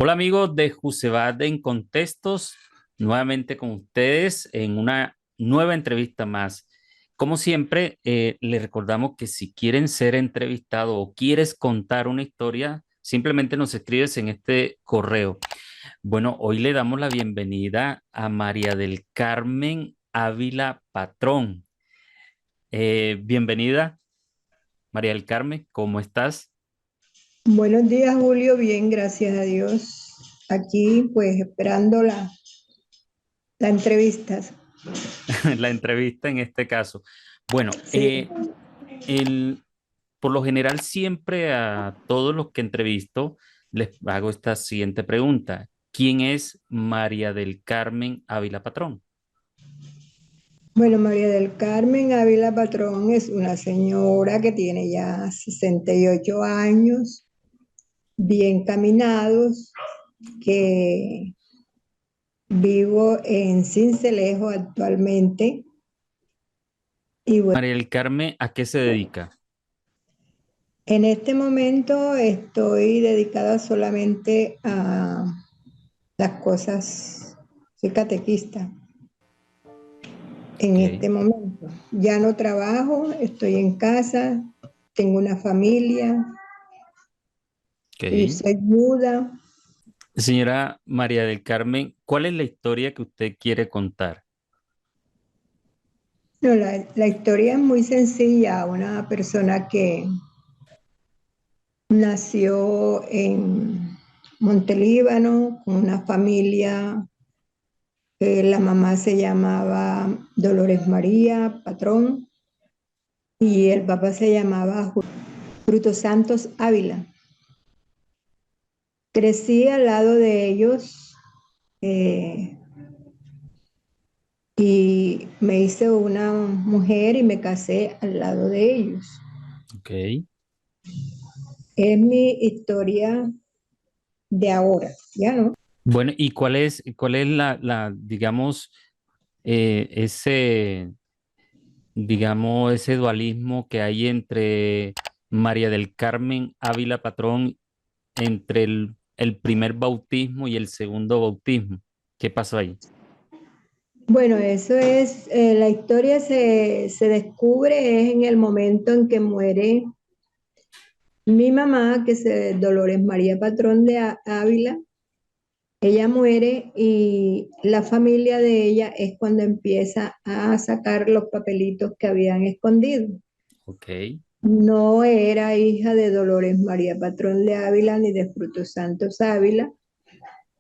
Hola amigos de Jusebat en Contextos, nuevamente con ustedes en una nueva entrevista más. Como siempre, les recordamos que si quieren ser entrevistados o quieres contar una historia, simplemente nos escribes en este correo. Bueno, hoy le damos la bienvenida a María del Carmen Ávila Patrón. Bienvenida, María del Carmen, ¿cómo estás? Buenos días, Julio. Bien, gracias a Dios. Aquí, pues, esperando la entrevista. La entrevista en este caso. Bueno, Sí. el, por lo general siempre a todos los que entrevisto les hago esta siguiente pregunta. ¿Quién es María del Carmen Ávila Patrón? Bueno, María del Carmen Ávila Patrón es una señora que tiene ya 68 años, bien caminados, que vivo en Sincelejo actualmente. Y bueno, María del Carmen, ¿a qué se dedica? en este momento estoy dedicada solamente a las cosas, soy catequista. En Ok, este momento. Ya no trabajo, estoy en casa, tengo una familia y ok. soy viuda. Señora María del Carmen, ¿cuál es la historia que usted quiere contar? No, la historia es muy sencilla. Una persona que nació en Montelíbano con una familia, la mamá se llamaba Dolores María Patrón y el papá se llamaba Frutos Santos Ávila. Crecí al lado de ellos. eh, y me hice una mujer y me casé al lado de ellos. Ok. Es mi historia de ahora, ¿ya no? Bueno, ¿y cuál es digamos, ese ese dualismo que hay entre María del Carmen Ávila Patrón, entre el primer bautismo y el segundo bautismo? ¿Qué pasó ahí? Bueno, eso es, la historia se descubre es en el momento en que muere mi mamá, Dolores María Patrón de Ávila. Ella muere y la familia de ella es cuando empieza a sacar los papelitos que habían escondido. Ok. No era hija de Dolores María Patrón de Ávila ni de Frutos Santos Ávila.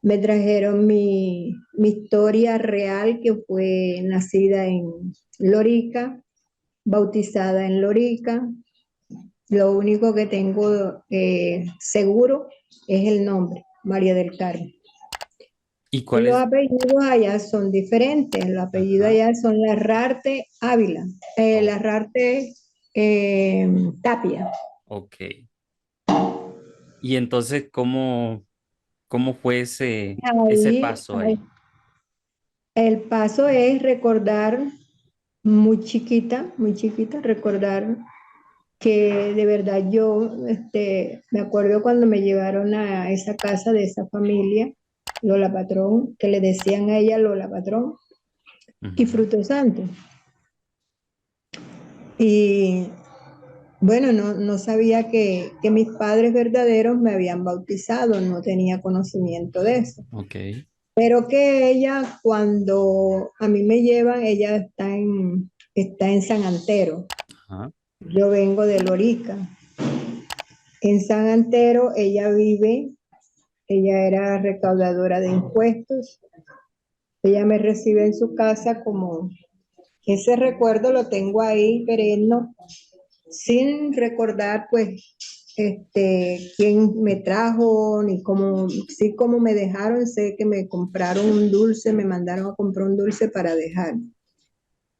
Me trajeron mi historia real, que fue nacida en Lorica, bautizada en Lorica. Lo único que tengo seguro es el nombre, María del Carmen. ¿Y cuál Los es? apellidos allá son diferentes. Los apellidos Ajá. allá son Larrarte Ávila, Oh, Larrarte Tapia. ok. Y entonces, ¿cómo fue ese paso Ahí, ahí? el paso es recordar muy chiquita, recordar que de verdad yo me acuerdo cuando me llevaron a esa casa de esa familia, Lola Patrón, que le decían a ella Lola Patrón y Ujú. Fruto Santo. Y bueno, no sabía que mis padres verdaderos me habían bautizado, no tenía conocimiento de eso. Ok. Pero que ella, cuando a mí me llevan, ella está en San Antero. Ajá. Yo vengo de Lorica. En San Antero ella vive, ella era recaudadora de impuestos. Ella me recibe en su casa como ese recuerdo lo tengo ahí perenne, sin recordar pues quién me trajo, ni cómo, sí cómo me dejaron, sé que me compraron un dulce, me mandaron a comprar un dulce para dejar.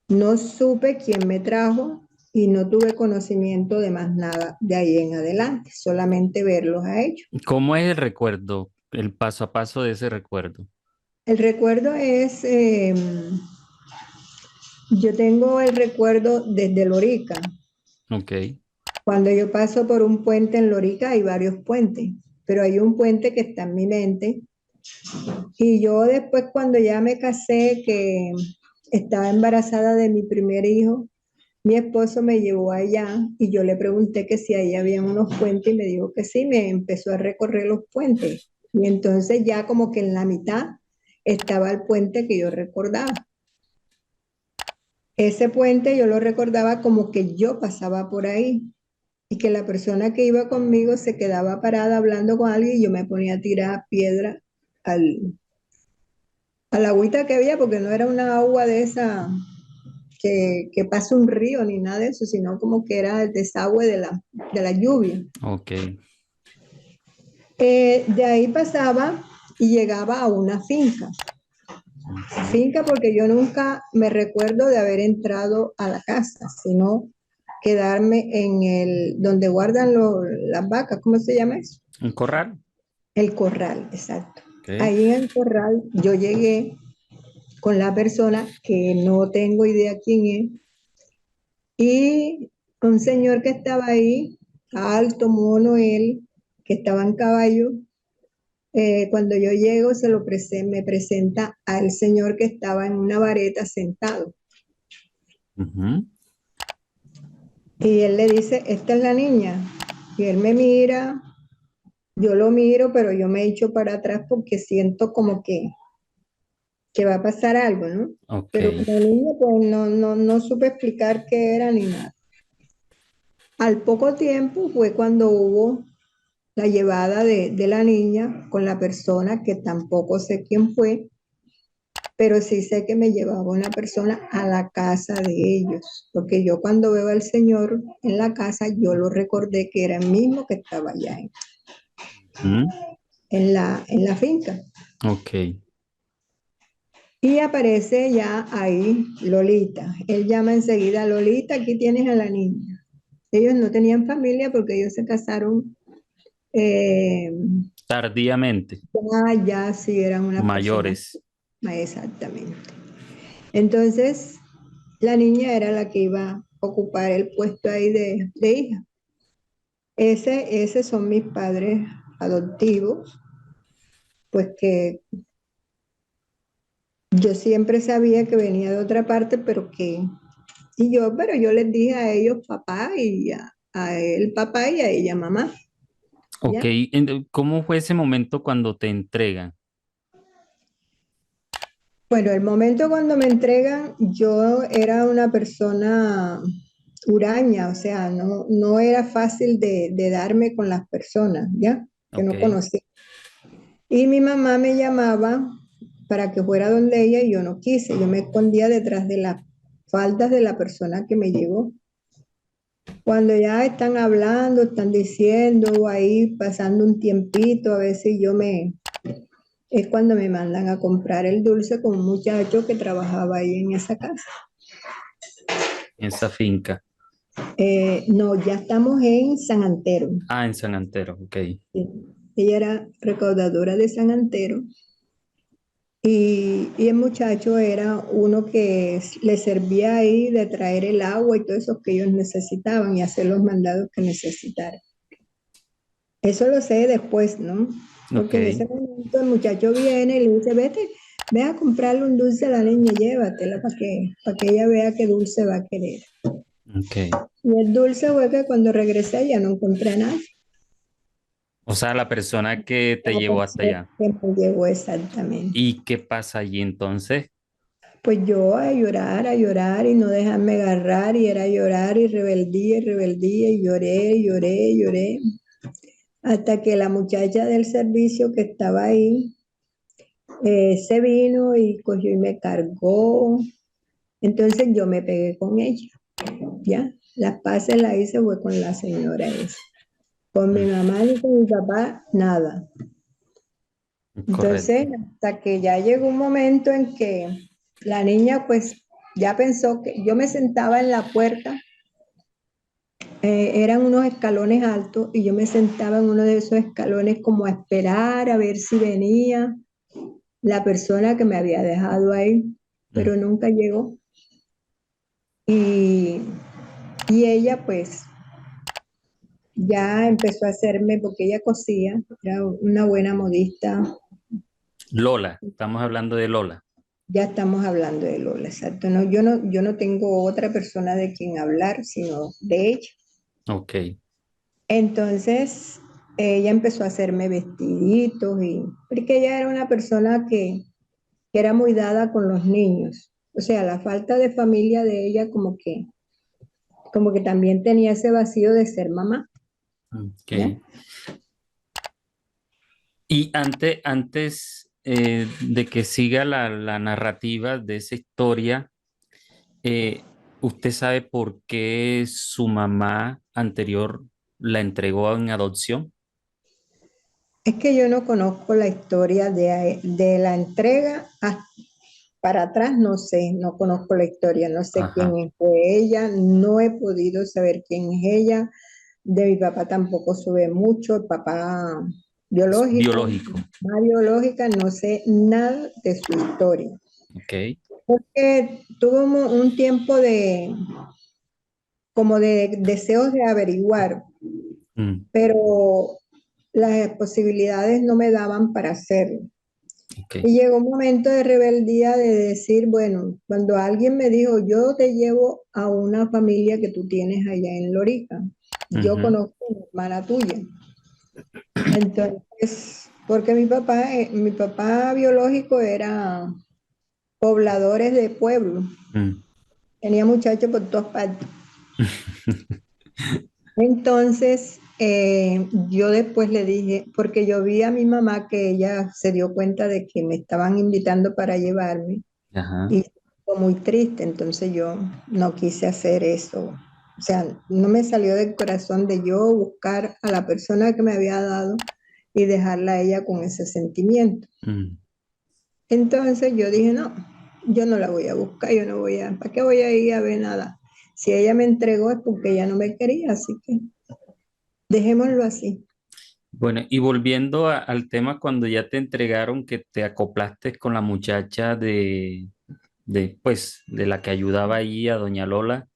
No supe quién me trajo y no tuve conocimiento de más nada de ahí en adelante, solamente verlos a ellos. ¿Cómo es el recuerdo, el paso a paso de ese recuerdo? El recuerdo es, yo tengo el recuerdo desde Lorica. Ok. Cuando yo paso por un puente en Lorica hay varios puentes. pero hay un puente que está en mi mente. Y yo después cuando ya me casé, que estaba embarazada de mi primer hijo, mi esposo me llevó allá y yo le pregunté que si ahí había unos puentes y me dijo que sí, me empezó a recorrer los puentes. Y entonces ya como que en la mitad estaba el puente que yo recordaba. Ese puente yo lo recordaba como que yo pasaba por ahí y que la persona que iba conmigo se quedaba parada hablando con alguien y yo me ponía a tirar piedra al, a la agüita que había, porque no era una agua de esa que pasa un río ni nada de eso, sino como que era el desagüe de la lluvia. Ok. De ahí pasaba y llegaba a una finca. Ujú. Finca porque yo nunca me recuerdo de haber entrado a la casa, sino quedarme en el, donde guardan las vacas, ¿cómo se llama eso? Un corral. El corral, exacto. Ok. Ahí en el corral yo llegué con la persona que no tengo idea quién es y un señor que estaba ahí, alto, mono él, que estaba en caballo. Cuando yo llego me presenta al señor que estaba en una vareta sentado Ujú. y él le dice, esta es la niña, y él me mira, yo lo miro, pero yo me echo para atrás porque siento como que va a pasar algo, ¿no? Ok. Pero la niña pues no supe explicar qué era ni nada. Al poco tiempo fue cuando hubo la llevada de la niña con la persona que tampoco sé quién fue, pero sí sé que me llevaba una persona a la casa de ellos, porque yo cuando veo al señor en la casa, yo lo recordé que era el mismo que estaba allá Ujú. en la finca. Ok. Y aparece ya ahí Lolita. Él llama enseguida, Lolita, aquí tienes a la niña. Ellos no tenían familia porque ellos se casaron, eh, Tardíamente. ya sí eran unas personas, Mayores. exactamente. Entonces, la niña era la que iba a ocupar el puesto ahí de hija. Ese son mis padres adoptivos, pues que yo siempre sabía que venía de otra parte, pero yo les dije a ellos papá y a él papá y a ella mamá, Ok. ¿ya? ¿Cómo fue ese momento cuando te entregan? Bueno, el momento cuando me entregan, yo era una persona huraña, o sea, no era fácil de darme con las personas, ¿ya? Que Ok. no conocía. Y mi mamá me llamaba para que fuera donde ella y yo no quise. Yo me escondía detrás de las faldas de la persona que me llevó. Cuando ya están hablando, están diciendo, ahí pasando un tiempito, a veces es cuando me mandan a comprar el dulce con un muchacho que trabajaba ahí en esa casa. En esa finca. No, ya estamos en San Antero. Ah, en San Antero. Ok. Sí. Ella era recaudadora de San Antero. Y el muchacho era uno que le servía ahí de traer el agua y todo eso que ellos necesitaban y hacer los mandados que necesitaran. Eso lo sé después, ¿no? Ok. Porque en ese momento el muchacho viene y le dice, vete, ve a comprarle un dulce a la niña, llévatela para que ella vea qué dulce va a querer. Ok. Y el dulce fue que cuando regresé ya no encontré nada. O sea, la persona que te La llevó hasta persona allá. que me llegó exactamente. ¿Y qué pasa allí entonces? Pues yo a llorar y no dejarme agarrar y era llorar y rebeldía y lloré, lloré, lloré, hasta que la muchacha del servicio que estaba ahí se vino y cogió y me cargó. Entonces yo me pegué con ella, ¿ya? Las paces las hice fue con la señora esa. Con mi Mm. mamá ni con mi papá, nada. Entonces, Correcto. hasta que ya llegó un momento en que la niña pues ya pensó que yo me sentaba en la puerta, eran unos escalones altos y yo me sentaba en uno de esos escalones como a esperar a ver si venía la persona que me había dejado ahí, Mm. pero nunca llegó. Y, y ella pues ya empezó a hacerme, porque ella cosía, era una buena modista. Lola, estamos hablando de Lola. Ya estamos hablando de Lola, exacto. No, yo no tengo otra persona de quien hablar, sino de ella. Ok. Entonces, ella empezó a hacerme vestiditos y porque ella era una persona que era muy dada con los niños. O sea, la falta de familia de ella como que también tenía ese vacío de ser mamá, ¿ya? Ok. Y antes de que siga la narrativa de esa historia, ¿usted sabe por qué su mamá anterior la entregó en adopción? Es que yo no conozco la historia de la entrega para atrás, no sé, no conozco la historia, no sé Ajá. quién fue ella, no he podido saber quién es ella. De mi papá tampoco sube mucho, el papá Es biológico, biológico. mamá biológica, no sé nada de su historia. Ok. Porque tuvo un tiempo como de deseos de averiguar, Mm, pero las posibilidades no me daban para hacerlo. ok. Y llegó un momento de rebeldía de decir, bueno, cuando alguien me dijo, yo te llevo a una familia que tú tienes allá en Lorica, yo Ujú. conozco a una hermana tuya. Entonces, porque mi papá biológico era pobladores de pueblo, Mm. tenía muchachos por todas partes. Entonces, yo después le dije, porque yo vi a mi mamá que ella se dio cuenta de que me estaban invitando para llevarme Ajá. y fue muy triste, entonces yo no quise hacer eso. O sea, no me salió del corazón de yo buscar a la persona que me había dado y dejarla a ella con ese sentimiento. Mm. Entonces yo dije, no, yo no la voy a buscar, yo no voy a, ¿para qué voy a ir a ver nada? Si ella me entregó es porque ella no me quería, así que dejémoslo así. Bueno, y volviendo al tema cuando ya te entregaron que te acoplaste con la muchacha pues, de la que ayudaba ahí a Doña Lola,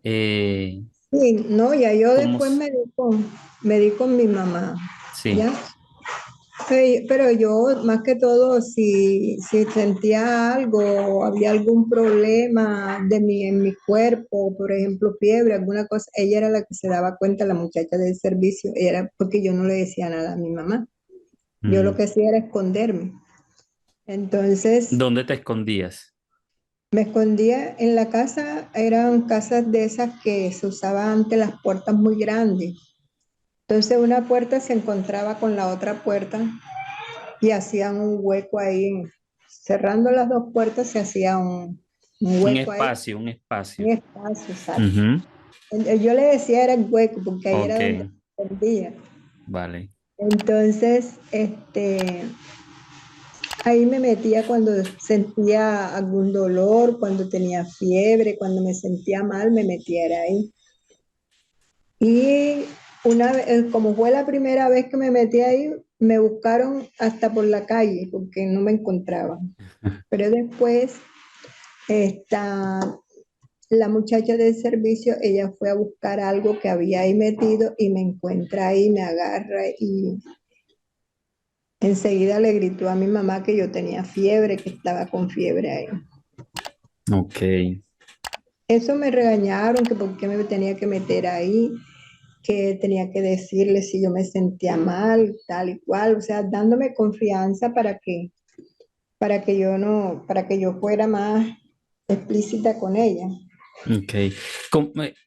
eh, Sí, no, ya yo ¿cómo? después me di con mi mamá, Sí. ¿ya? Pero yo, más que todo, si sentía algo, o había algún problema en mi cuerpo, por ejemplo, fiebre, alguna cosa, ella era la que se daba cuenta, la muchacha del servicio, era porque yo no le decía nada a mi mamá. Yo lo Mm. que hacía era esconderme. Entonces, ¿Dónde te escondías? me escondía en la casa, eran casas de esas que se usaban antes, las puertas muy grandes. Entonces, una puerta se encontraba con la otra puerta y hacían un hueco ahí. Cerrando las dos puertas se hacía un Un hueco ahí, espacio, un espacio. un espacio, exacto. Ujú. Yo le decía era el hueco porque ahí era Ok, donde me escondía. vale. Entonces, ahí me metía cuando sentía algún dolor, cuando tenía fiebre, cuando me sentía mal, me metía era ahí. Y una vez, como fue la primera vez que me metí ahí, me buscaron hasta por la calle porque no me encontraban. Pero después, esta, la muchacha del servicio, ella fue a buscar algo que había ahí metido y me encuentra ahí, me agarra y enseguida le gritó a mi mamá que yo tenía fiebre, que estaba con fiebre ahí. Ok. Eso me regañaron, que por qué me tenía que meter ahí, que tenía que decirle si yo me sentía mal, tal y cual, o sea, dándome confianza para que yo no, para que yo fuera más explícita con ella. Ok.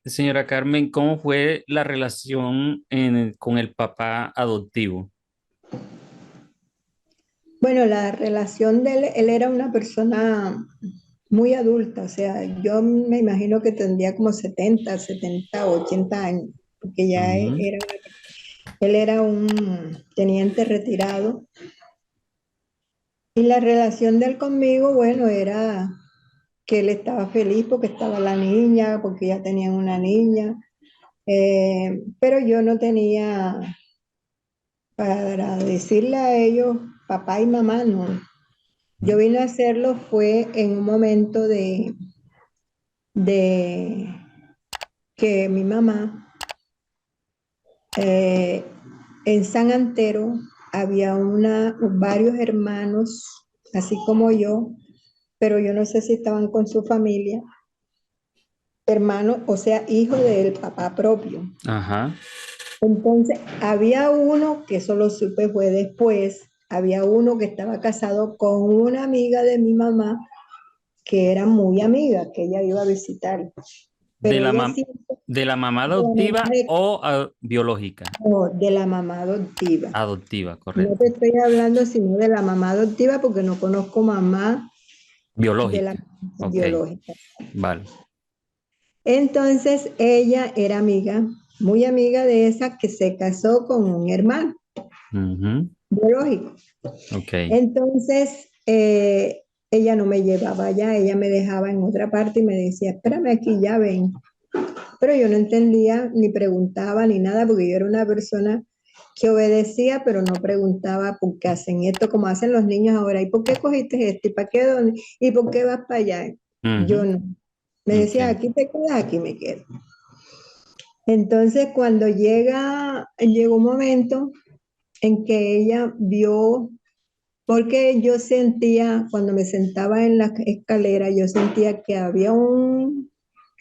Señora Carmen, ¿cómo fue la relación con el papá adoptivo? Bueno, la relación de él era una persona muy adulta, o sea, yo me imagino que tendría como 70, 80 años, porque ya Ujú. él era un teniente retirado. Y la relación de él conmigo, bueno, era que él estaba feliz porque estaba la niña, porque ya tenían una niña, pero yo no tenía para decirle a ellos, papá y mamá, no. Yo vine a hacerlo fue en un momento de que mi mamá eh, en San Antero había varios hermanos, así como yo, pero yo no sé si estaban con su familia, hermanos, o sea, hijos del papá propio. Ajá. Entonces, había uno, que eso lo supe fue después, había uno que estaba casado con una amiga de mi mamá, que era muy amiga, que ella iba a visitar. ¿De Pero la, ella mam- siempre, de la mamá de la mamá adoptiva o biológica? de la mamá adoptiva. Adoptiva, No te correcto. estoy hablando sino de la mamá adoptiva porque no conozco mamá de la Biológica. mamá Ok, biológica. vale. Entonces ella era amiga, muy amiga de esa que se casó con un hermano Ujú. biológico. Ok. Entonces ella no me llevaba allá, ella me dejaba en otra parte y me decía, espérame aquí, ya ven. Pero yo no entendía, ni preguntaba, ni nada, porque yo era una persona que obedecía, pero no preguntaba por qué hacen esto, como hacen los niños ahora. ¿Y por qué cogiste esto? ¿Y para qué dónde? ¿Y por qué vas para allá? Yo Ujú. no. Me decía, Ok. aquí te quedas, aquí me quedo. Entonces, cuando llegó un momento en que ella vio, porque yo sentía, cuando me sentaba en la escalera, yo sentía que había un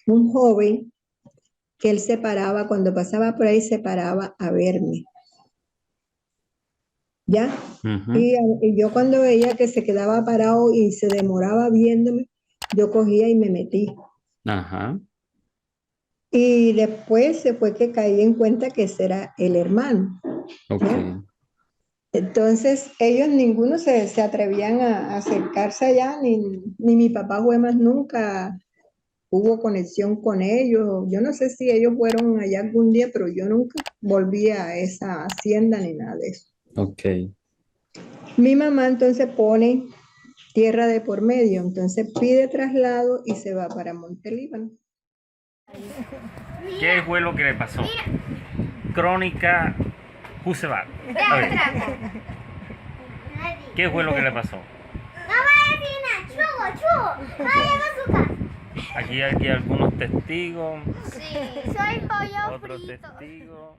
joven que él se paraba, cuando pasaba por ahí, se paraba a verme, ¿ya? Ujú. Y yo cuando veía que se quedaba parado y se demoraba viéndome, yo cogía y me metí. Ajá. Y después se fue que caí en cuenta que ese era el hermano, Ok. ¿ya? Entonces ellos ninguno se atrevían a acercarse allá, ni mi papá fue más nunca, hubo conexión con ellos. Yo no sé si ellos fueron allá algún día, pero yo nunca volví a esa hacienda ni nada de eso. Ok. Mi mamá entonces pone tierra de por medio, entonces pide traslado y se va para Montelíbano. ¿Qué fue lo que le pasó? Crónica Jusebat. A ver, ¿qué fue lo que le pasó? Aquí hay algunos testigos, Sí, soy pollo otros frito. testigos.